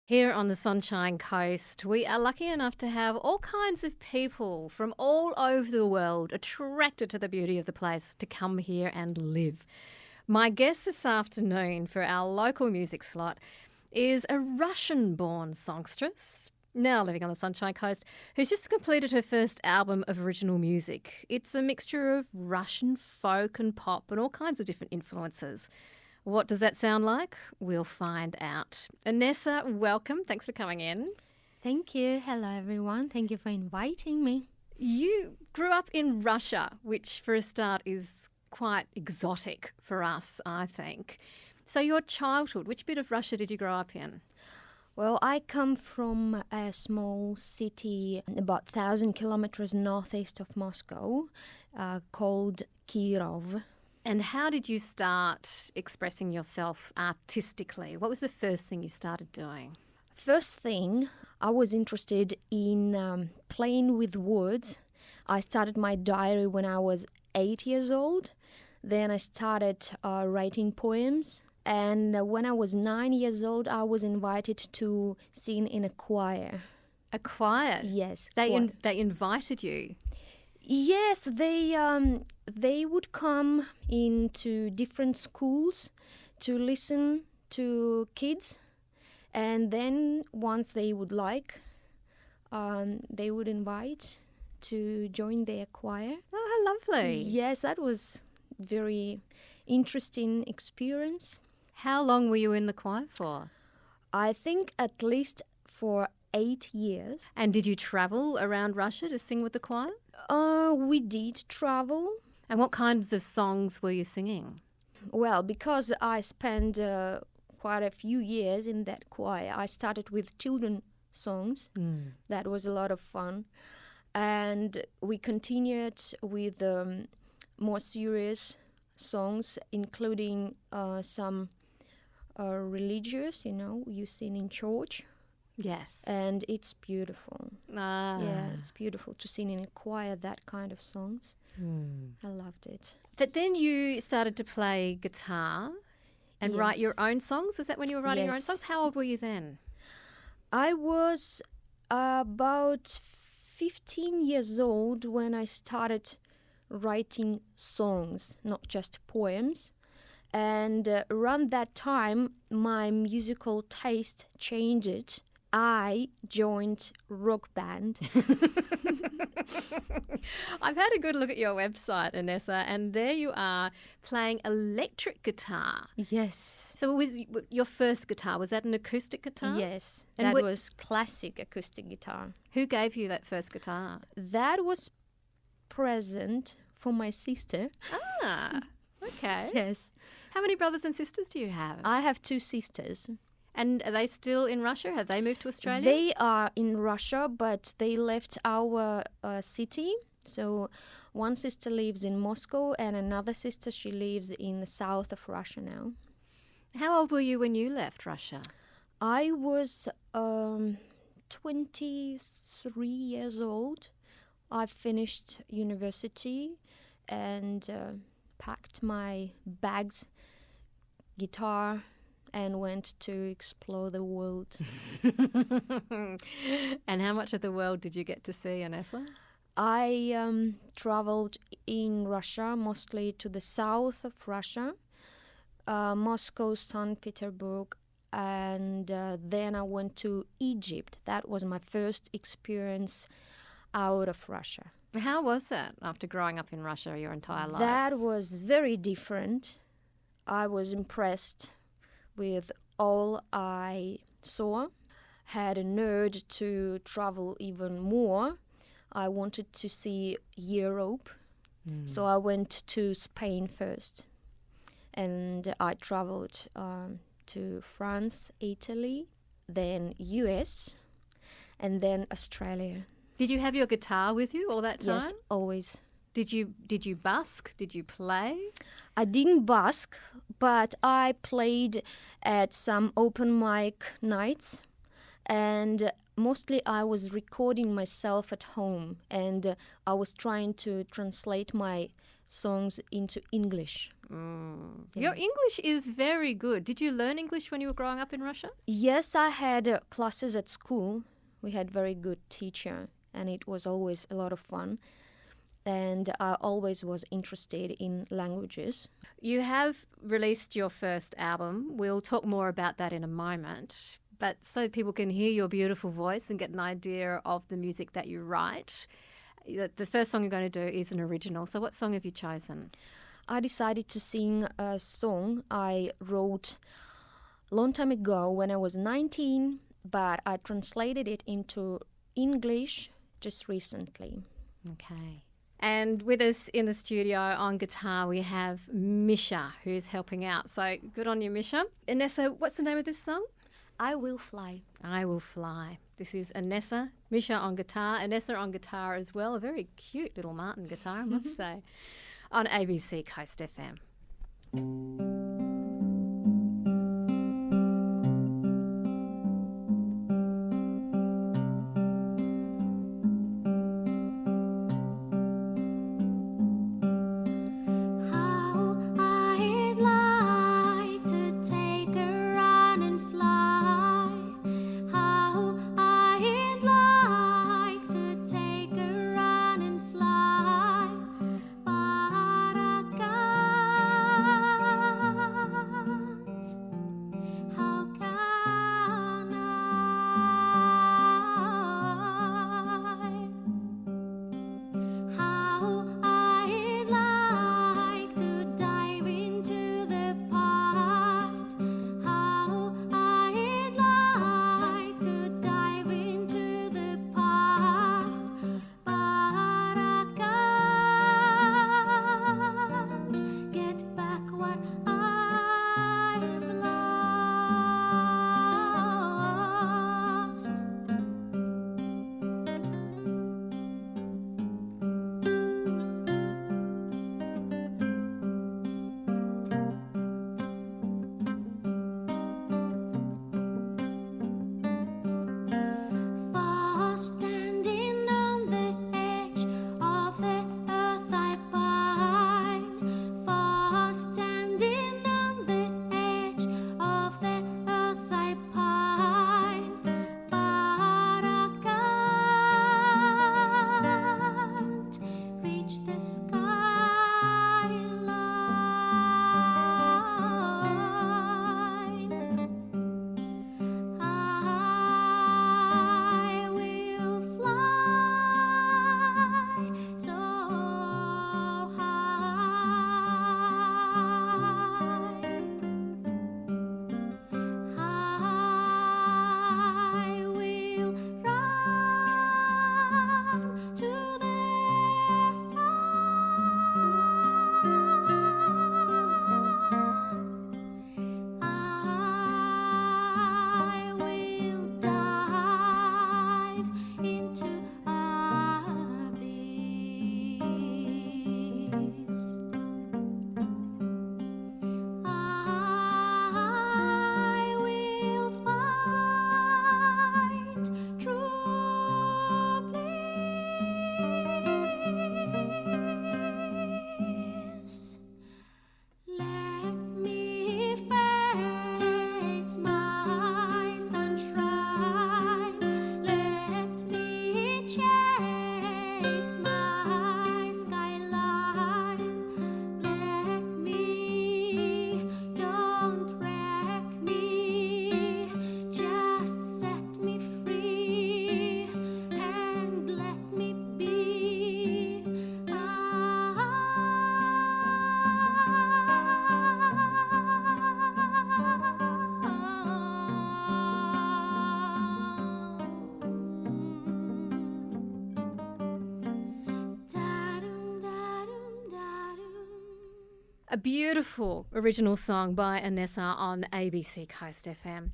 Here on the Sunshine Coast, we are lucky enough to have all kinds of people from all over the world attracted to the beauty of the place to come here and live. My guest this afternoon for our local music slot is a Russian-born songstress, now living on the Sunshine Coast, who's just completed her first album of original music. It's a mixture of Russian folk and pop and all kinds of different influences. What does that sound like? We'll find out. Innessa, welcome. Thanks for coming in. Thank you. Hello, everyone. Thank you for inviting me. You grew up in Russia, which for a start is quite exotic for us, I think. So your childhood, which bit of Russia did you grow up in? Well, I come from a small city about 1,000 kilometers northeast of Moscow called Kirov. And how did you start expressing yourself artistically? What was the first thing you started doing? First thing, I was interested in playing with words. I started my diary when I was 8 years old. Then I started writing poems. And when I was 9 years old, I was invited to sing in a choir. A choir? Yes. They invited you? Yes, they would come into different schools to listen to kids, and then once they would like, they would invite to join their choir. Oh, how lovely. Yes, that was very interesting experience. How long were you in the choir for? I think at least for 8 years. And did you travel around Russia to sing with the choir? We did travel. And what kinds of songs were you singing? Well, because I spent quite a few years in that choir, I started with children's songs. That was a lot of fun. And we continued with more serious songs, including some religious, you sing in church. Yes. And it's beautiful. Ah. Yeah, it's beautiful to sing in a choir that kind of songs. I loved it. But then you started to play guitar and write your Yes. own songs. Is that when you were writing your own Yes. songs? How old were you then? I was about 15 years old when I started writing songs, not just poems. And around that time, my musical taste changed. I joined rock band. I've had a good look at your website, Innessa, and there you are playing electric guitar. Yes. So was your first guitar, was that an acoustic guitar? Yes, And that what- was classic acoustic guitar. Who gave you that first guitar? That was present for my sister. Ah, okay. Yes. How many brothers and sisters do you have? I have two sisters. And are they still in Russia? Have they moved to Australia? They are in Russia, but they left our city. So one sister lives in Moscow and another sister, she lives in the south of Russia now. How old were you when you left Russia? I was 23 years old. I finished university and packed my bags, guitar, and went to explore the world. And how much of the world did you get to see, Innessa? I traveled in Russia, mostly to the south of Russia, Moscow, St. Petersburg, and then I went to Egypt. That was my first experience out of Russia. How was that after growing up in Russia your entire life? That was very different. I was impressed with all I saw. Had a nerd to travel even more. I wanted to see Europe, so I went to Spain first. And I traveled to France, Italy, then US, and then Australia. Did you have your guitar with you all that time? Yes, always. Did you busk? Did you play? I didn't busk, but I played at some open mic nights, and mostly I was recording myself at home, and I was trying to translate my songs into English. Your English is very good. Did you learn English when you were growing up in Russia? Yes, I had classes at school. We had very good teacher, and it was always a lot of fun. And I always was interested in languages. You have released your first album. We'll talk more about that in a moment. But so people can hear your beautiful voice and get an idea of the music that you write, the first song you're going to do is an original. So what song have you chosen? I decided to sing a song I wrote a long time ago when I was 19, but I translated it into English just recently. Okay. And with us in the studio on guitar, we have Misha, who's helping out. So good on you, Misha. Innessa, what's the name of this song? I Will Fly. I Will Fly. This is Innessa, Misha on guitar, Innessa on guitar as well. A very cute little Martin guitar, I must say, on ABC Coast FM. A beautiful original song by Innessa on ABC Coast FM.